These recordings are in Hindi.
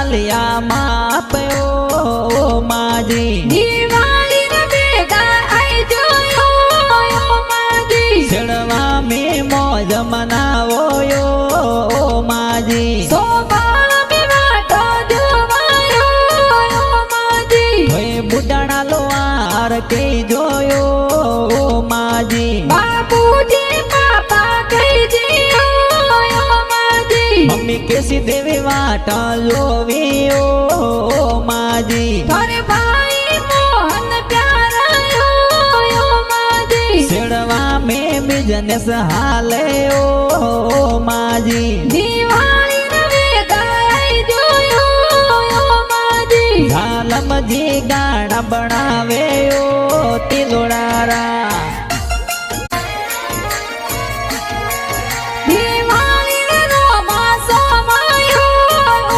सालिया माप ओ माजी दिवाली रे बेगा आई जो ओ माजी छेड़वा में मौज मनावो यो ओ माजी सोबाळ में वाटो जोवायो ओ माजी भाई बुडाणा लो आर के जोयो ओ माजी बाबूजी पापा कही जियो ओ माजी मम्मी कैसी देवी वाटा लोवी ओ माजी थारे भाई मोहन प्यारा ओ माजी छेड़वा में बिजनेस हाले ओ माजी दिवाली रे बेगा आई जो ओ माजी झालम जी गाड़ा बनावे ओ तिलोड़ारा दिवाली रे रोमा समायो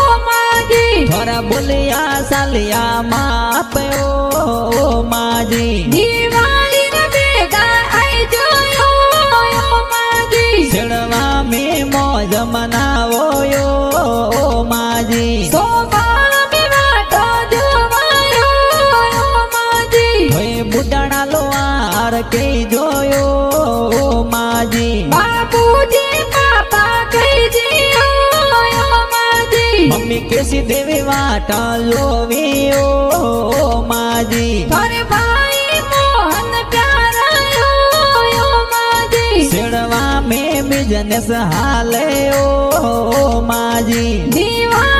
ओ माजी थोड़ा बोलिया सालिया माप ओ माजी दिवाली रे बेगा आई जो ओ माजी छेड़वा में मौज मनावो यो ओ माजी सोबाळ में वाटो जोवायो ओ माजी भाई बुडाणा लो आर के जोयो ओ माजी बाबूजी पापा कही जियो ओ माजी मम्मी कैसी देवी वाटा लोवी ओ माजी थारे भाई मोहन प्यारा ओ माजी छेड़वा में बिजनेस हाले ओ माजी दिवाली